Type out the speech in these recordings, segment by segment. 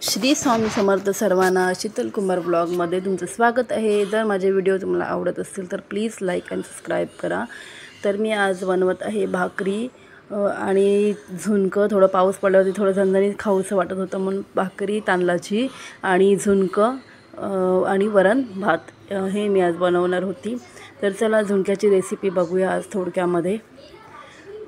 श्री स्वामी समर्थ सर्वांना शीतल कुमार ब्लॉगमध्ये तुमचं स्वागत आहे। जर माझे व्हिडिओ तुम्हाला आवडत असतील तर प्लीज लाईक आणि सबस्क्राईब करा। तर मी आज बनवत आहे भाकरी आणि झुणकं। थोडं पाऊस पडल्यावरती थोडं झणझणीत खाऊसं वाटत होतं म्हणून भाकरी तांदळाची आणि झुणकं आणि वरण भात हे मी आज बनवणार होती। तर चला झुणक्याची रेसिपी बघूया आज थोडक्यामध्ये।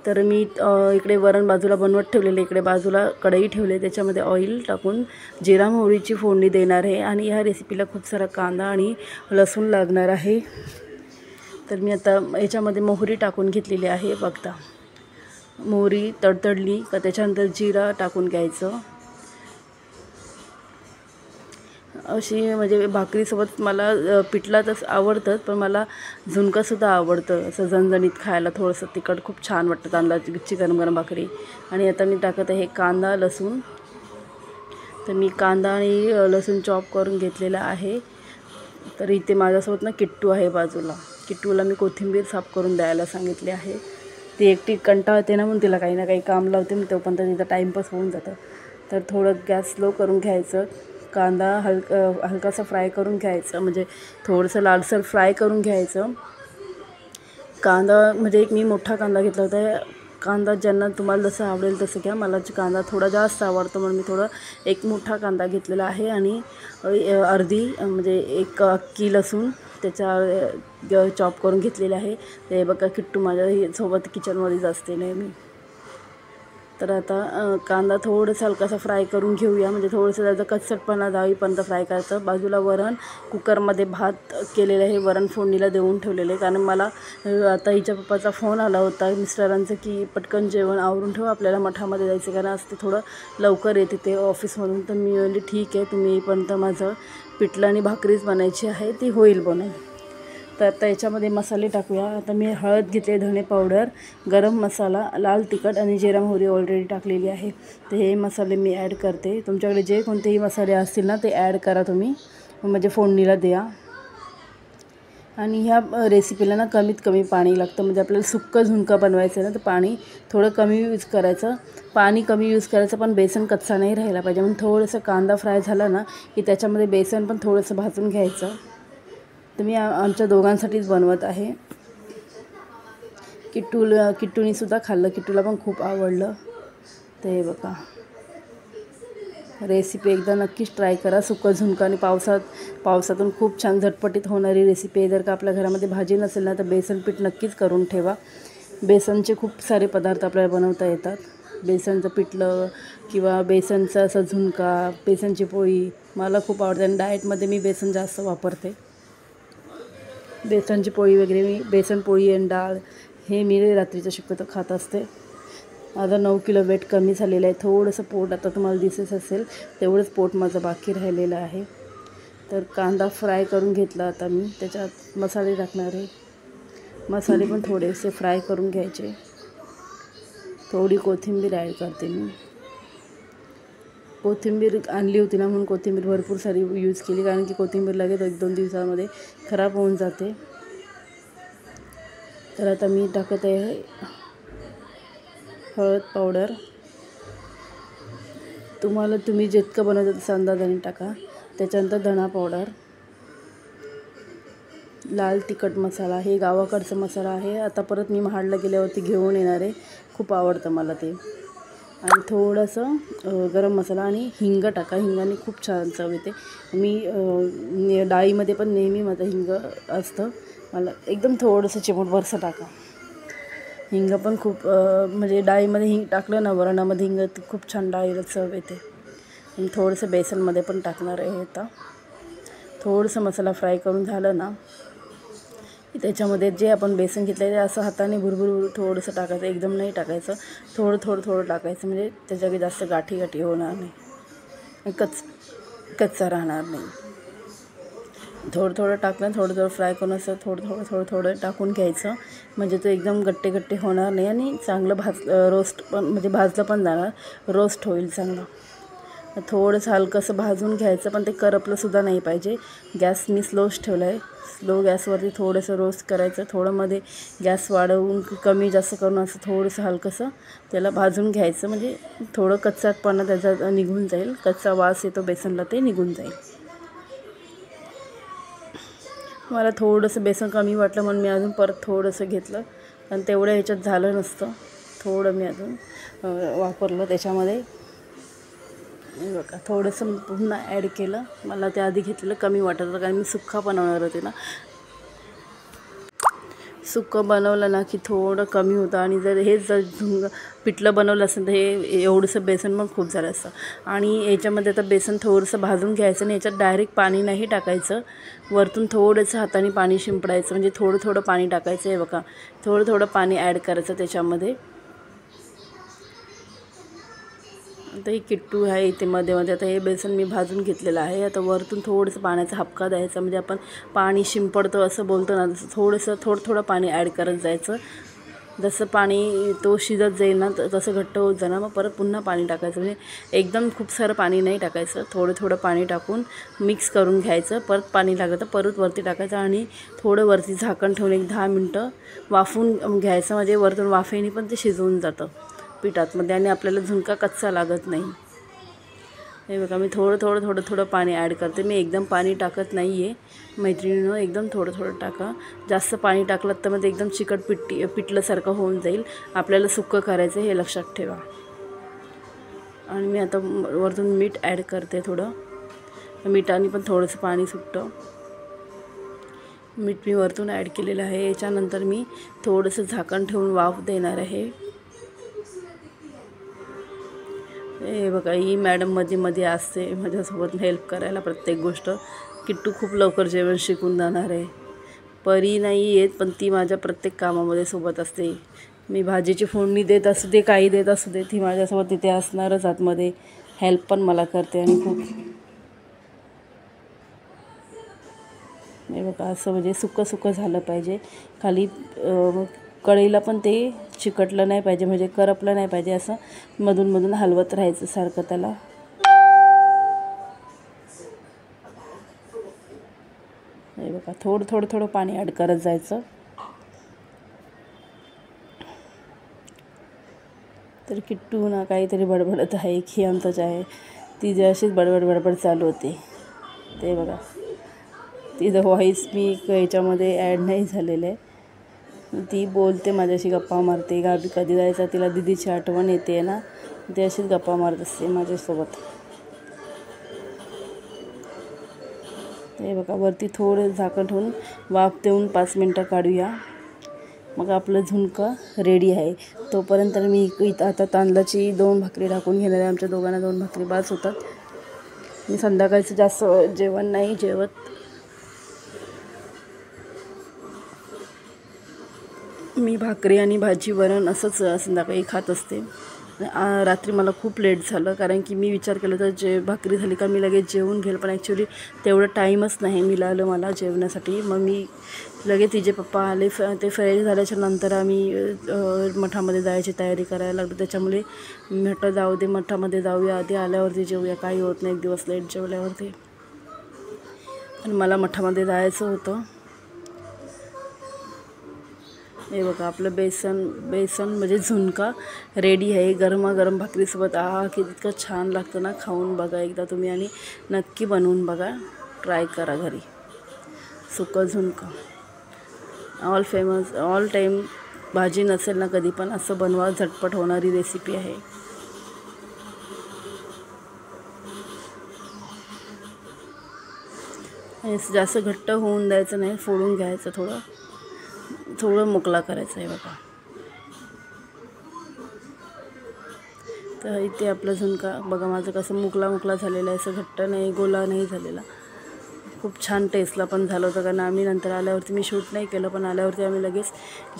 तर मी इकडे वरण बाजूला बनवत ठेवलेले, इकडे बाजूला कढई ठेवले, त्याच्यामध्ये ऑइल टाकून जिरा मोहरीची फोडणी देणार आहे आणि ह्या रेसिपीला खूप सारा कांदा आणि लसूण लागणार आहे। तर मी आता याच्यामध्ये मोहरी टाकून घेतलेली आहे। बघता मोहरी तडतडली का त्याच्यानंतर जिरा टाकून घ्यायचं। अशी म्हणजे भाकरीसोबत मला पिठला तर आवडतं, पण मला झुणकासुद्धा आवडतं असं झणझणीत खायला। थोडंसं तिखट खूप छान वाटतं तांदळाची गच्ची गरम गरम भाकरी। आणि आता मी टाकत आहे कांदा लसूण। तर मी कांदा आणि लसूण चॉप करून घेतलेला आहे। तर इथे माझ्यासोबत ना किट्टू आहे बाजूला, किट्टूला मी कोथिंबीर साफ करून द्यायला सांगितले आहे। ती एकटी कंटाळते ना, म्हणून तिला काही ना काही काम लावते, मग तोपर्यंत तिचा टाईमपास होऊन जातं। तर थोडं गॅस स्लो करून घ्यायचं, कांदा हलकासा फ्राय करून घ्यायचं, म्हणजे थोडंसं लालसर फ्राय करून घ्यायचं। कांदा म्हणजे एक मी मोठा कांदा घेतला होता। कांदा ज्यांना तुम्हाला जसं आवडेल तसं घ्या, मला कांदा थोडा जास्त आवडतो म्हणून मी एक मोठा कांदा घेतलेला आहे। आणि अर्धी म्हणजे एक अख्खी लसूण त्याच्या चॉप करून घेतलेले आहे। ते बघा किट्टू माझ्या सोबत किचनमध्येच असते नेहमी। तर आता कांदा थोडंसं हलकासा फ्राय करून घेऊया, म्हणजे थोडंसं त्याचा कच्चटपणा जाईपर्यंत फ्राय करायचं। बाजूला वरण कुकरमध्ये भात केलेलं आहे, वरण फोडणीला देऊन ठेवलेलं आहे। कारण मला आता हिच्या पप्पाचा फोन आला होता मिस्टरांचं की पटकन जेवण आवरून ठेवा, आपल्याला मठामध्ये जायचं, कारण आज ते थोडं लवकर येते ते ऑफिसमधून। तर मी म्हणली ठीक आहे, तुम्ही येईपर्यंत माझं पिठलं आणि भाकरीच बनायची आहे, ती होईल बनवून। तर आता याच्यामध्ये मसाले टाकूया। आता मी हळद घेतले, धणे पावडर, गरम मसाला, लाल तिखट आणि जिरा मोहरी ऑलरेडी टाकलेली आहे। तर हे मसाले मी ॲड करते। तुमच्याकडे जे कोणतेही मसाले असतील ना ते ॲड करा तुम्ही, म्हणजे फोडणीला द्या। आणि ह्या रेसिपीला ना कमीत कमी पाणी लागतं, म्हणजे आपल्याला सुक्कं झुणका बनवायचं आहे ना, तर पाणी थोडं कमी यूज करायचं। पाणी कमी यूज करायचं, पण बेसन कच्चा नाही राहिला पाहिजे। म्हणून थोडंसं कांदा फ्राय झाला ना की त्याच्यामध्ये बेसन पण थोडंसं भाजून घ्यायचं। तर मी आमच्या दोघांसाठीच बनवत आहे। किट्टूनीसुद्धा खाल्लं, किट्टूला पण खूप आवडलं। तर हे बघा रेसिपी एकदा नक्कीच ट्राय करा। सुकं झुणका आणि पावसातून खूप छान झटपटीत होणारी रेसिपी आहे। जर का आपल्या घरामध्ये भाजी नसेल ना तर बेसन पीठ नक्कीच करून ठेवा। बेसनचे खूप सारे पदार्थ आपल्याला बनवता येतात, बेसनचं पिठलं किंवा बेसनचं असं झुणका, बेसनची पोळी मला खूप आवडते। आणि डाएटमध्ये मी बेसन जास्त वापरते। बेसनची पोळी वगैरे मी बेसन पोळी आणि डाळ हे मी रात्रीचं शक्यतो खात असते। माझं 9 किलो वेट कमी झालेलं आहे। थोडंसं पोट आता तुम्हाला दिसत असेल तेवढंच पोट माझं बाकी राहिलेलं आहे। तर कांदा फ्राय करून घेतला, आता मी त्याच्यात मसाले टाकणार आहे। मसाले पण थोडेसे फ्राय करून घ्यायचे। थोडी कोथिंबीर ॲड करते मी। कोथिंबीर आणली होती ना म्हणून कोथिंबीर भरपूर सारी यूज केली, कारण की कोथिंबीर लगेच 1-2 दिवसामध्ये खराब होऊन जाते। तर आता मी टाकत आहे हळद पावडर। तुम्ही जितकं बनवता तसं अंदाजाने टाका। त्याच्यानंतर धणा पावडर, लाल तिखट मसाला, हे गावाकडचा मसाला आहे। आता परत मी महाडला गेल्यावरती घेऊन येणार आहे, खूप आवडतं मला ते। आणि थोडंसं गरम मसाला आणि हिंग टाका, हिंगाने खूप छान चव येते। मी डाळीमध्ये पण नेहमी माझं हिंग असतं, मला एकदम थोडंसं चिमूटभरसं टाका। हिंग पण खूप म्हणजे डाळीमध्ये हिंग टाकलं ना, वरणामध्ये हिंग खूप छान डाळीला चव येते। आणि थोडंसं बेसनमध्ये पण टाकणार आहे। आता थोडंसं मसाला फ्राय करून झालं ना की त्याच्यामध्ये जे आपण बेसन घेतलं आहे ते असं हाताने भुरभुर थोडंसं टाकायचं, एकदम नाही टाकायचं, थोडं टाकायचं, म्हणजे त्याच्याकडे जास्त गाठी होणार नाही, कच्चा राहणार नाही। थोडं टाकलं, थोडं फ्राय करून असं थोडं टाकून घ्यायचं, म्हणजे तो एकदम गट्टे होणार नाही आणि चांगलं रोस्ट पण, म्हणजे भाजलं पण जाणार, रोस्ट होईल चांगलं। थोडंसं हलकंसं भाजून घ्यायचं, पण ते करपलंसुद्धा नाही पाहिजे. गॅस मी स्लोच ठेवला आहे. स्लो गॅसवरती थोडंसं रोस्ट करायचं. थोडं मध्ये गॅस वाढवून कमी जास्त करून असं थोडंसं हलकंसं त्याला भाजून घ्यायचं. म्हणजे थोडं कच्चापणा त्याचा निघून जाईल, कच्चा वास येतो बेसनला ते निघून जाईल. मला थोडंसं बेसन कमी वाटलं म्हणून मी अजून परत थोडंसं घेतलं, पण तेवढं ह्याच्यात झालं नसतं. थोडं मी अजून वापरलं त्याच्यामध्ये. बघा थोडंसं पुन्हा ॲड केलं. मला त्या आधी घेतलेलं कमी वाटत होतं, कारण मी सुक्का बनवणार होते ना. सुक्कं बनवलं ना की थोडं कमी होतं, आणि जर पिठलं बनवलं असेल तर हे एवढंसं बेसन पण खूप झालं असतं. आणि याच्यामध्ये आता बेसन थोडंसं भाजून घ्यायचं आणि याच्यात डायरेक्ट पाणी नाही टाकायचं. वरतून थोडंसं हाताने पाणी शिंपडायचं, म्हणजे थोडं थोडं पाणी टाकायचं. हे बघा थोडं थोडं पाणी ॲड करायचं त्याच्यामध्ये. आता ही किट्टू आहे इथे मध्ये मध्ये. आता हे बेसन मी भाजून घेतलेलं आहे. आता वरतून थोडंसं पाण्याचा हबका द्यायचा, म्हणजे आपण पाणी शिंपडतो असं बोलतो ना, तसं थोडं थोडं पाणी ॲड करत जायचं. जसं पाणी तो शिजत जाईल ना तसं घट्ट होत जाणार, मग परत पुन्हा पाणी टाकायचं. म्हणजे एकदम खूप सारं पाणी नाही टाकायचं, थोडं थोडं पाणी टाकून मिक्स करून घ्यायचं. परत पाणी लागलं तर परत वरती टाकायचं, आणि थोडं वरती झाकण ठेवून एक 10 मिनटं वाफवून घ्यायचं. म्हणजे वरतून वाफेने पण ते शिजवून जातं पिठातमध्ये, आणि आपल्याला झुणका कच्चा लागत नाही. हे बघा मी थोडं थोडं पाणी ॲड करते. मी एकदम पाणी टाकत नाही आहे मैत्रिणीनं, एकदम थोडं थोडं टाका. जास्त पाणी टाकलं तर मग ते एकदम चिकट पिठल्यासारखं होऊन जाईल. आपल्याला सुक्कं करायचं हे लक्षात ठेवा. आणि मी आता वरतून मीठ ॲड करते. थोडं मिठाने पण थोडंसं पाणी सुटतं. मीठ मी वरतून ॲड केलेलं आहे. याच्यानंतर मी थोडंसं झाकण ठेवून वाफ देणार आहे. हे बघा ही मॅडम मध्ये मध्ये असते माझ्यासोबत हेल्प करायला प्रत्येक गोष्ट. किट्टू खूप लवकर जेवण शिकून जाणार आहे. परी नाही येत, पण ती माझ्या प्रत्येक कामामध्ये सोबत असते. मी भाजीची फोडणी देत असू दे, काही देत असू दे, ती माझ्यासोबत तिथे असणारच आतमध्ये. हेल्प पण मला करते. आणि खूप हे बघा असं म्हणजे सुक्कं झालं पाहिजे. खाली कढईला पण ते चिकटलं नाही पाहिजे, म्हणजे करपलं नाही पाहिजे. असं मधून मधून हलवत राहायचं सारखं त्याला. हे बघा थोडं पाणी ॲड करत जायचं. तर किट्टू ना काहीतरी बडबडत आहे की आमचाच आहे. ती जी अशीच बडबड चालू होते. ते बघा तिचं व्हॉईस मी याच्यामध्ये ॲड नाही झालेलं आहे. ती बोलते माझ्याशी, गप्पा मारते. गावी कधी जायचं तिला दीदीची आठवण येते ना, ती अशीच गप्पा मारत असते माझ्यासोबत. हे बघा वरती थोडं झाकण ठेवून वाफ देऊन 5 मिनटं काढूया. मग आपलं झुणका रेडी आहे. तोपर्यंत मी इथं आता तांदळाची 2 भाकरी टाकून घेणार आहे. आमच्या दोघांना 2 भाकरी बास होतात. मी संध्याकाळचं जास्त जेवण नाही जेवत. मी भाकरी आणि भाजी वरण असंच संध्याकाळी खात असते. रात्री मला खूप लेट झालं, कारण की मी विचार केला तर भाकरी झाली का मी लगेच जेवून घेईल, पण ॲक्च्युली तेवढं टाईमच नाही मिळालं मला जेवण्यासाठी. मग मी लगेच तिचे पप्पा आले, ते फ्रेश झाल्याच्या नंतर आम्ही मठामध्ये जायची तयारी करायला लागलो. त्याच्यामुळे म्हटलं जाऊ दे मठामध्ये जाऊया, आधी आल्यावरती जेवूया, काही होत नाही एक दिवस लेट जेवल्यावरती. आणि मला मठामध्ये जायचं होतं. हे बघा आपलं बेसन म्हणजे झुणका रेडी आहे. गरमागरम भाकरीसोबत किती इतकं छान लागतं ना. खाऊन बघा एकदा तुम्ही, आणि नक्की बनवून बघा, ट्राय करा घरी. सुकं झुणका ऑल टाईम. भाजी नसेल ना कधी पण असं बनवा, झटपट होणारी रेसिपी आहे. जास्त घट्ट होऊन द्यायचं नाही, फोडून घ्यायचं, थोडं मोकळा करायचं आहे बघा. तर इथे आपलं झुणका बघा माझं कसं मोकळा झालेला आहे. असं घट्ट नाही, गोला नाही झालेला. खूप छान टेस्टला पण झालं होतं, कारण आम्ही नंतर आल्यावरती मी शूट नाही केलं, पण आल्यावरती आम्ही लगेच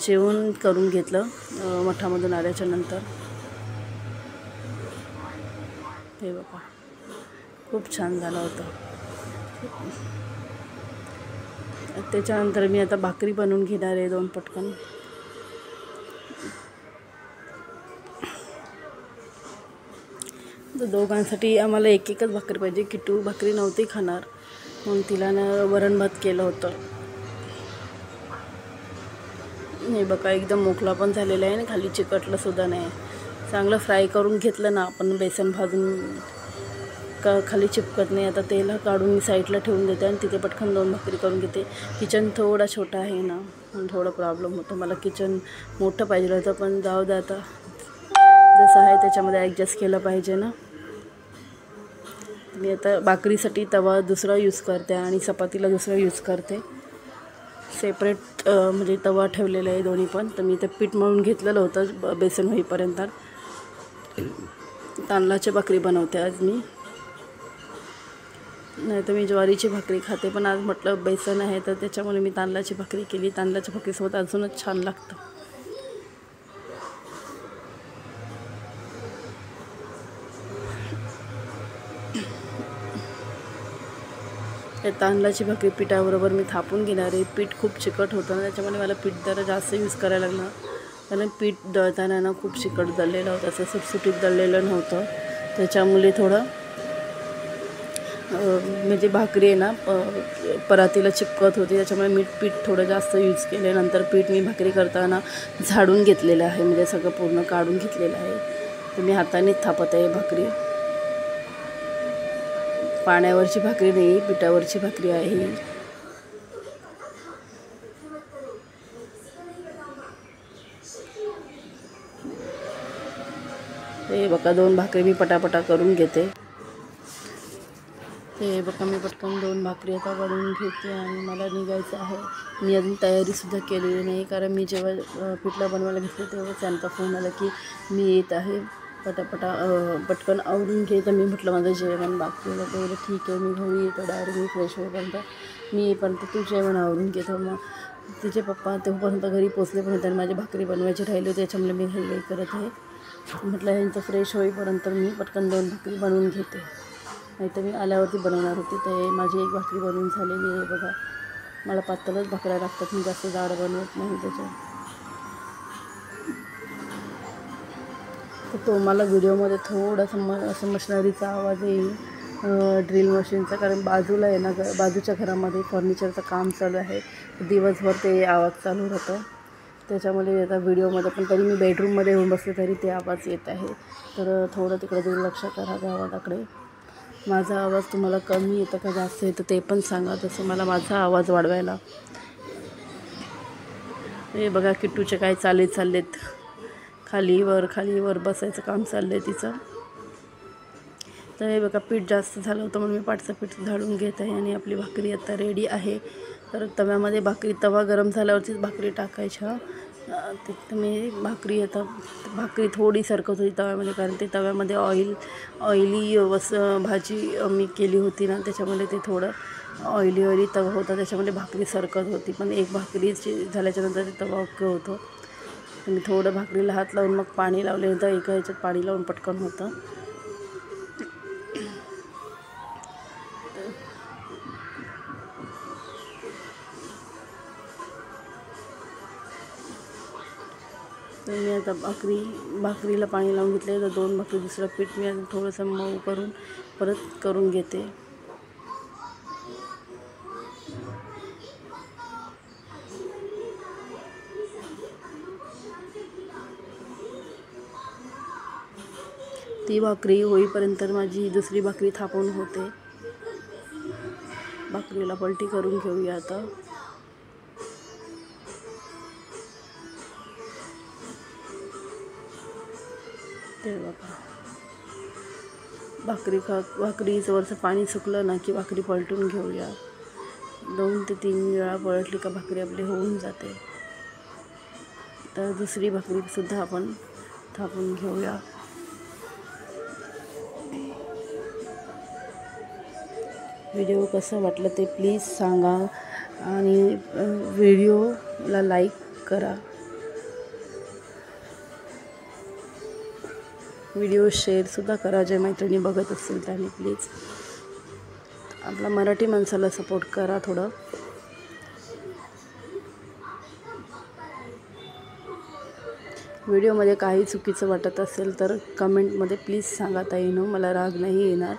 जेवण करून घेतलं मठामधून आल्याच्या नंतर. हे बघा खूप छान झालं होतं. त्याच्यानंतर मी आता भाकरी बनवून घेणार आहे 2 पटकन. तर दोघांसाठी आम्हाला एक एकच भाकरी पाहिजे. किटू भाकरी नव्हती खाणार म्हणून तिला ना वरण भात केलं होतं. हे बघा एकदम मोकळा पण झालेला आहे आणि खाली चिकटलं सुद्धा नाही. चांगलं फ्राय करून घेतलं ना आपण, बेसन भाजून खाली चिपकत नाही. आता तेल काढून मी साईडला ठेवून देते आणि तिथे पटकन 2 भाकरी करून घेते. किचन थोडा छोटा आहे ना, थोडा प्रॉब्लेम होतो. मला किचन मोठं पाहिजे होतं, पण जाऊ दे आता, जसं आहे त्याच्यामध्ये ॲडजस्ट केलं पाहिजे ना. मी आता भाकरीसाठी तवा दुसरा यूज करते आणि चपातीला दुसरा यूज करते. सेपरेट म्हणजे तवा ठेवलेला आहे दोन्ही पण. तर मी ते पीठ मळून घेतलेलं होतं बेसन होईपर्यंत. तांदळाची भाकरी बनवते आज मी, नाही तर मी ज्वारीची भाकरी खाते, पण आज म्हटलं बेसन आहे तर त्याच्यामुळे मी तांदळाची भाकरी केली. तांदळाच्या भाकरीसोबत अजूनच छान लागतं. तांदळाची भाकरी पिठाबरोबर मी थापून घेणार आहे. पीठ खूप चिकट होतं ना, त्याच्यामुळे मला पीठ जरा जास्त यूज करायला लागलं. कारण पीठ दळताना ना खूप चिकट दळलेलं होतं, असं सुटसुटीत दळलेलं नव्हतं. त्याच्यामुळे थोडं म्हणजे भाकरी आहे ना परातीला चिपकत होती, त्याच्यामुळे मी पीठ थोडं जास्त यूज केले. नंतर पीठ मी भाकरी करताना झाडून घेतलेलं आहे, म्हणजे सगळं पूर्ण काढून घेतलेलं आहे. तर मी हातानेच थापत आहे भाकरी. पाण्यावरची भाकरी नाही, पिठावरची भाकरी आहे. हे बघा 2 भाकरी मी पटापटा करून घेते. हे बघा मी पटकन 2 भाकरी आता बनवून घेते आणि मला निघायचं आहे. मी अजून तयारीसुद्धा केलेली नाही, कारण मी जेव्हा पिठलं बनवायला घेतलं तेव्हा त्यांचा फोन आला की मी येत आहे, पटकन आवरून घे. तर मी म्हटलं माझं जेवण बाकी होतं. तेवढं ठीक आहे, मी घरी येतो डायरेक्ट, मी फ्रेश होईपर्यंत मी येईपर्यंत तू जेवण आवरून घेतो. मग तिचे पप्पा तेव्हापर्यंत घरी पोचले पण होते आणि माझी भाकरी बनवायची राहिली होती, त्याच्यामुळे मी घाई करत आहे. म्हटलं ह्यांचं फ्रेश होईपर्यंत मी पटकन 2 भाकरी बनवून घेते, नाही तर मी आल्यावरती बनवणार होती. तर माझी एक भाकरी बनवून झालेली आहे बघा. मला पातळच भाकऱ्या लागतात, मी जास्त जाड बनवत नाही त्याच्या. तर तो मला व्हिडिओमध्ये थोडासा असं मशिनरीचा आवाज येईल, ड्रिल मशीनचा, कारण बाजूला आहे ना, बाजूच्या घरामध्ये फर्निचरचं काम चालू आहे. दिवसभर ते आवाज चालू राहतं, त्याच्यामुळे आता व्हिडिओमध्ये पण, तरी मी बेडरूममध्ये येऊन बसले तरी ते आवाज येत आहे. तर थोडं तिकडे दुर्लक्ष करा गावाकडे. माझा आवाज तुम्हाला कमी येतं का जास्त येतं ते पण सांगा, तसं मला माझा आवाज वाढवायला. हे बघा किट्टूचे काय चाललेत, खालीवर बसायचं काम चाललं आहे तिचं. तर हे बघा पीठ जास्त झालं होतं म्हणून मी पाटचं पीठ झाडून घेत आहे आणि आपली भाकरी आता रेडी आहे. तर तव्यामध्ये तवा गरम झाल्यावरतीच भाकरी टाकायच्या. तिथं मी भाकरी थोडी सरकत होती तव्यामध्ये, कारण ते तव्यामध्ये ऑइली भाजी मी केली होती ना, त्याच्यामुळे ते थोडं ऑइली तवा होता, त्याच्यामुळे भाकरी सरकत होती. पण एक भाकरीची झाल्याच्यानंतर ते तवा ओके होतं. मी थोडं भाकरीला हात लावून मग पाणी लावले होतं, एका ह्याच्यात पाणी लावून पटकन होतं. तर मी आता भाकरीला पाणी लावून घेतले. तर 2 भाकरी दुसरं पीठ मी थोडंसं मऊ करून परत करून घेते. ती भाकरी होईपर्यंत माझी दुसरी भाकरी थापून होते. भाकरीला पलटी करून घेऊया आता. ते बघा भाकरीचं वरचं पाणी सुकलं ना की भाकरी पलटून घेऊया. 2 ते 3 वेळा पलटली का भाकरी आपली होऊन जाते. तर दुसरी भाकरीसुद्धा आपण थापून घेऊया. व्हिडिओ कसं वाटलं ते प्लीज सांगा आणि व्हिडिओला लाईक करा. व्हिडिओ शेअरसुद्धा करा, जे मैत्रिणी बघत असतील त्यांनी प्लीज. आपला मराठी माणसाला सपोर्ट करा थोडं. व्हिडिओमध्ये काही चुकीचं वाटत असेल तर कमेंटमध्ये प्लीज सांगा ताईनो, मला राग नाही येणार.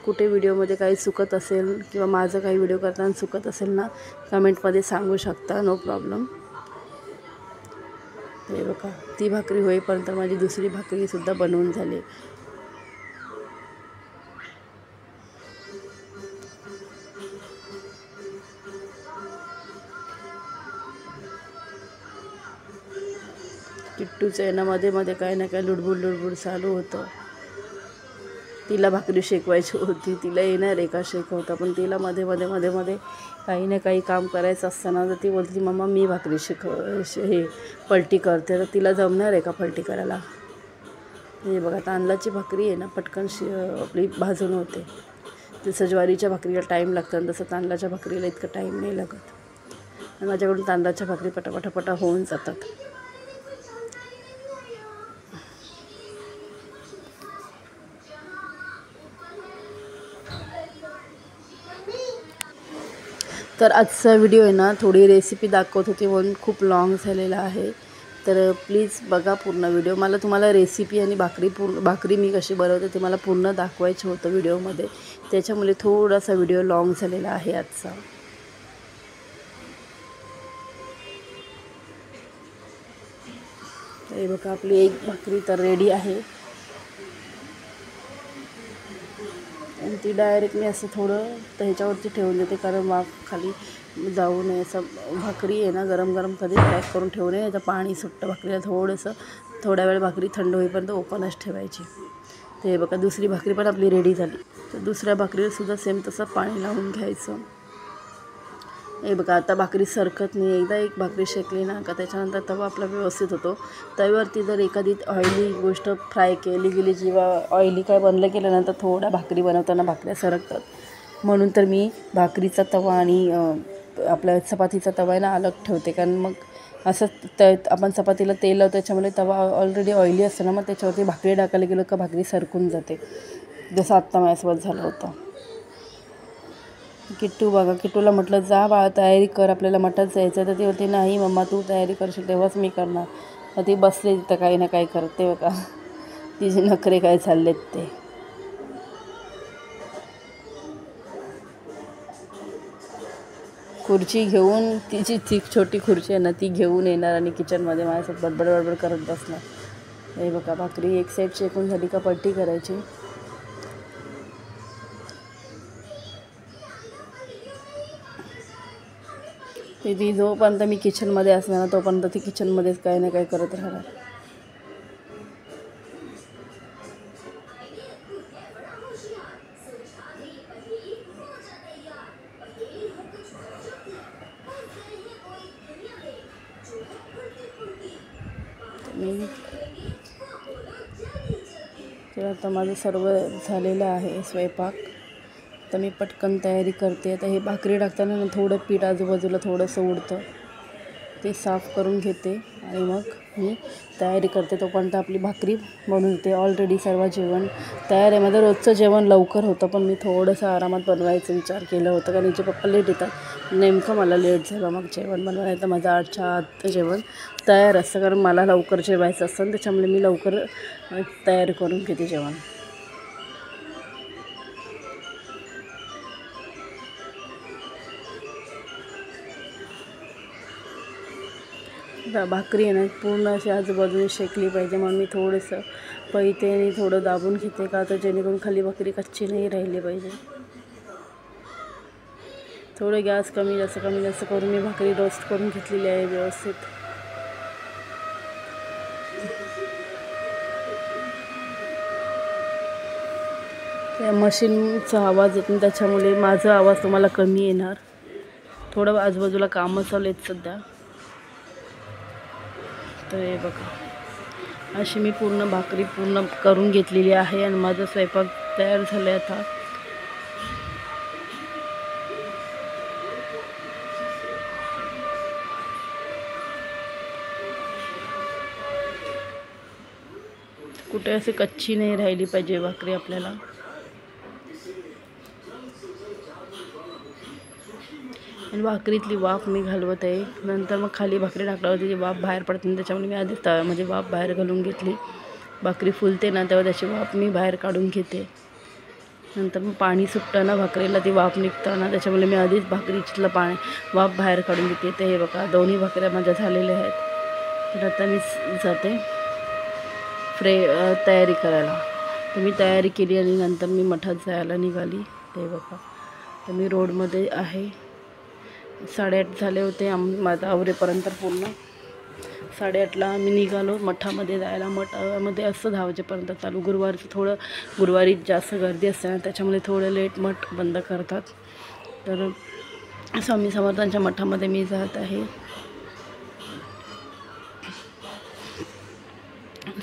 कुठे व्हिडिओमध्ये काही चुकत असेल किंवा माझं काही व्हिडिओ करताना चुकत असेल ना, कमेंटमध्ये सांगू शकता, नो प्रॉब्लेम. हे बघा, ती भाकरी होईपर्यंत माझी दुसरी भाकरीसुद्धा बनवून झाली. किट्टूचं आहे ना, मध्ये मध्ये काही ना काही लुडबुड चालू होतं. तिला भाकरी शेकवायची होती, तिला येणार आहे का शेकवता, पण तिला मध्ये काही ना काही काम करायचं असताना तर ती बोलते मम्मा मी भाकरी हे पलटी करते. तर तिला जमणार आहे का पलटी करायला? हे बघा, तांदळाची भाकरी आहे ना पटकन आपली भाजून होते. जसं ज्वारीच्या भाकरीला टाईम लागतं आणि तसं तांदळाच्या भाकरीला इतकं टाईम नाही लागत. आणि माझ्याकडून तांदळाच्या भाकरी पटापटा होऊन जातात. तर आजचा व्हिडिओ आहे ना, थोडी रेसिपी दाखवत होती म्हणून खूप लाँग झालेला आहे. तर प्लीज बघा पूर्ण व्हिडिओ. मला तुम्हाला रेसिपी आणि भाकरी मी कशी बनवते ते मला पूर्ण दाखवायचं होतं व्हिडिओमध्ये, त्याच्यामुळे थोडासा व्हिडिओ लाँग झालेला आहे आजचा. हे बघा, आपली एक भाकरी तर रेडी आहे. आणि ती डायरेक्ट मी असं थोडं तर ह्याच्यावरती ठेवून देते, कारण वाफ खाली जाऊ नये. असं भाकरी आहे ना गरम कधी पॅक करून ठेवू नये, तर पाणी सुट्टं भाकरीला. थोड्या वेळ भाकरी थंड होईपर्यंत ओपनच ठेवायची. ते बघा, दुसरी भाकरी पण आपली रेडी झाली. तर दुसऱ्या भाकरीलासुद्धा सेम तसं पाणी लावून घ्यायचं. हे बघा, आता भाकरी सरकत नाही. एकदा एक भाकरी शेकली ना का त्याच्यानंतर तवा आपला व्यवस्थित होतो. तव्यावरती जर एखादी ऑइली गोष्ट फ्राय केली गेली, जेव्हा ऑइली काय बनलं केल्यानंतर थोड्या भाकरी बनवताना भाकऱ्या सरकतात. म्हणून तर मी भाकरीचा तवा आणि आपल्या चपातीचा तवा आहे ना अलग ठेवते. कारण मग असं आपण चपातीला तेल लावतो, त्याच्यामुळे तवा ऑलरेडी ऑइली असतो ना, मग त्याच्यावरती भाकरी टाकायला गेलं का भाकरी सरकून जाते, जसं आत्ता माझ्यासोबत झालं होतं. किट्टू बघा, किट्टूला म्हटलं जा बाळा तयारी कर, आपल्याला मठात जायचं. तर ती होती नाही मम्मा तू तयारी करशील तेव्हाच मी करणार. मग ती बसले तिथं काही ना काही करते. बघा तिचे नखरे काय चाललेत ते. खुर्ची घेऊन, तिची ती छोटी खुर्ची आहे ना ती घेऊन येणार आणि किचनमध्ये माझ्यासोबत बडबड करत बसणार. हे बघा, भाकरी एक साईड शेकून झाली का पलटी करायची. ती जोपर्यंत मी किचनमध्ये असणार ना तोपर्यंत ती किचनमध्येच काही ना काही करत राहणार. तर आता माझं सर्व झालेलं आहे स्वयंपाक. तर मी पटकन तयारी करते. आता हे भाकरी टाकताना ना थोडं पीठ आजूबाजूला थोडंसं उडतं, ते साफ करून घेते आणि मग मी तयारी करते. तोपर्यंत आपली भाकरी बनवून देते. ऑलरेडी सर्व जेवण तयार आहे. माझं रोजचं जेवण लवकर होतं, पण मी थोडंसं आरामात बनवायचा विचार केला होता, कारण हिचे पप्पा लेट येतात. नेमकं मला लेट झालं मग जेवण बनवायला. तर माझं 8च्या आत जेवण तयार असतं, कारण मला लवकर जेवायचं असतं, त्याच्यामुळे मी लवकर तयार करून घेते जेवण. भाकरी आहे ना पूर्ण अशी आजूबाजूने शेकली पाहिजे, म्हणून मी थोडंसं पैतेने थोडं दाबून घेते, का तर जेणेकरून खाली भाकरी कच्ची नाही राहिली पाहिजे. थोडं गॅस कमी जास्त करून मी भाकरी रोस्ट करून घेतलेली आहे व्यवस्थित. त्या मशीनचा आवाज येतो, त्याच्यामुळे माझा आवाज तुम्हाला कमी येणार. थोडं आजूबाजूला कामं चालू आहेत सध्या. तर हे बघा, अशी मी भाकरी पूर्ण करून घेतलेली आहे आणि माझा स्वयंपाक तयार झाला आहे आता. कुठे असे कच्ची नाही राहिली पाहिजे भाकरी आपल्याला. आणि भाकरीतली वाफ मी घालवत आहे. नंतर मग खाली भाकरी टाकल्यावर त्याची वाफ बाहेर पडते, त्याच्यामुळे मी आधीच तव्यामध्ये वाफ बाहेर घालून घेतली. भाकरी फुलते ना तेव्हा त्याची वाफ मी बाहेर काढून घेते. नंतर मग पाणी सुटतं ना भाकरीला, ती वाफ निघताना, त्याच्यामुळे मी आधीच भाकरीतलं वाफ बाहेर काढून घेते. ते हे बघा दोन्ही भाकऱ्या माझ्या झालेल्या आहेत. तर आता मी जाते तयारी करायला. तर मी तयारी केली आणि नंतर मी मठात जायला निघाली. ते बघा तर मी रोडमध्ये आहे. 8:30 झाले होते माझा आवरेपर्यंत पूर्ण. 8:30ला आम्ही निघालो मठामध्ये जायला. मठामध्ये असं 10 वाजेपर्यंत चालू. गुरुवारी जास्त गर्दी असते ना, त्याच्यामुळे थोडं लेट मठ बंद करतात. तर स्वामी समर्थांच्या मठामध्ये मी जात आहे.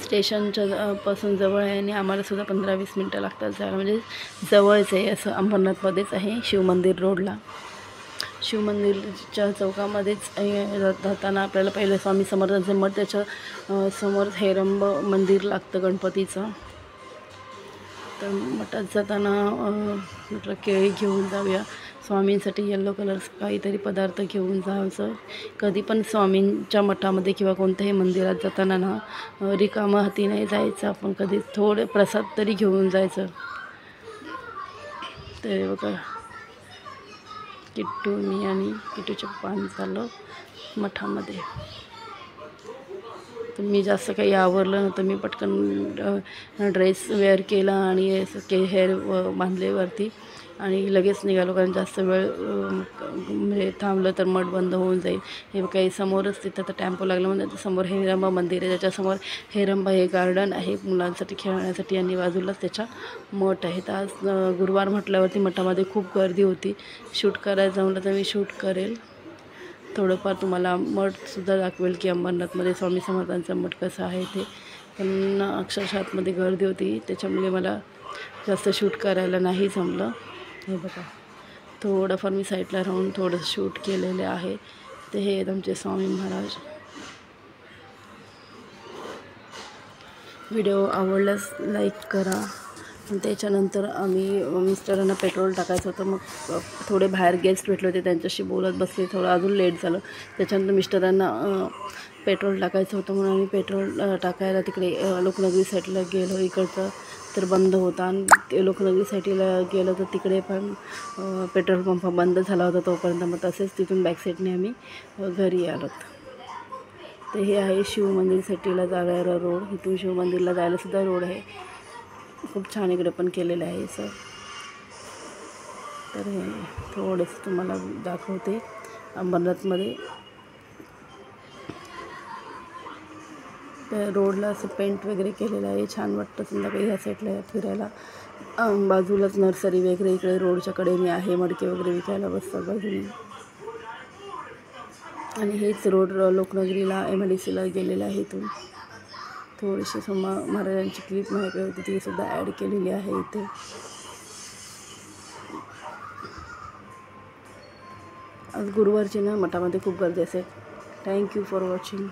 स्टेशनच्या पासून जवळ आहे आणि आम्हालासुद्धा 15-20 मिनटं लागतात जायला. म्हणजे जवळच आहे, असं अंबरनाथमध्येच आहे, शिवमंदिर रोडला. शिवमंदिरच्या चौकामध्येच जाताना आपल्याला पहिलं स्वामी समर्थांचे मठ, त्याच्या समोर हेरंब मंदिर लागतं गणपतीचं. तर मठात जाताना म्हटलं केळी घेऊन जाऊया. स्वामींसाठी येल्लो कलर्स काहीतरी पदार्थ घेऊन जायचं. कधी पण स्वामींच्या मठामध्ये किंवा कोणत्याही मंदिरात जाताना ना रिकामं हाती नाही जायचं. आपण कधी थोडे प्रसाद तरी घेऊन जायचं. ते बघा किट्टू, मी आणि किट्टूच्या पप्पांनी चाललो मठामध्ये. तर मी जास्त काही आवरलं नव्हतं. मी पटकन ड्रेस वेअर केला आणि हेअर बांधले वरती आणि लगेच निघालो, कारण जास्त वेळ म्हणजे थांबलं तर मठ बंद होऊन जाईल. हे काही समोरच तिथं तर टॅम्पो लागला म्हणजे समोर हेरंबा मंदिर आहे. त्याच्यासमोर हेरंबा हे गार्डन आहे मुलांसाठी खेळण्यासाठी आणि बाजूलाच त्याच्या मठ आहे. तर आज गुरुवार म्हटल्यावरती मठामध्ये खूप गर्दी होती. शूट करायला जमलं तर मी शूट करेल. थोडंफार तुम्हाला मठसुद्धा दाखवेल की अंबरनाथमध्ये स्वामी समर्थांचा मठ कसं आहे ते. पण अक्षरशः आतमध्ये गर्दी होती, त्याच्यामुळे मला जास्त शूट करायला नाही जमलं. हे बघा थोडंफार मी साईडला राहून थोडं शूट केलेले आहे. ते हे आहेत आमचे स्वामी महाराज. व्हिडिओ आवडल्यास लाईक करा. त्याच्यानंतर आम्ही मिस्टरांना पेट्रोल टाकायचं होतं. मग थोडे बाहेर गेस्ट भेटले होते, त्यांच्याशी बोलत बसले. थोडं अजून लेट झालं. त्याच्यानंतर मिस्टरांना पेट्रोल टाकायचं होतं म्हणून आम्ही पेट्रोल टाकायला तिकडे लोकनगरी साईडला गेलो. इकडचं तर बंद होता आणि ते लोकनगरी साईडला गेलो तर तिकडे पण पेट्रोल पंप बंद झाला होता तोपर्यंत. मग तसेच तिथून बॅक साईडने आम्ही घरी आलो. तर हे आहे शिवमंदिर साईडला जाणारा रोड. इथून शिवमंदिरला जायलासुद्धा रोड आहे. खूप छान इकडे पण केलेलं आहे सर. तर हे थोडंसं तुम्हाला दाखवते अंबरनाथमध्ये. त्या रोडला असं पेंट वगैरे केलेलं आहे, छान वाटतं संध्याकाळी ह्या साईडला फिरायला. बाजूलाच नर्सरी वगैरे इकडे रोडच्या कडेने आहे, मडके वगैरे विकायला बसतात बाजूने. आणि हेच रोड लोकनगरीला MIDCला गेलेलं आहे. इथून थोडीशी महाराजांची क्लिप माझ्याकडे होती, ती सुद्धा ॲड केलेली आहे इथे. आज गुरुवारची ना मठामध्ये खूप गर्दी असेल. Thank you for watching.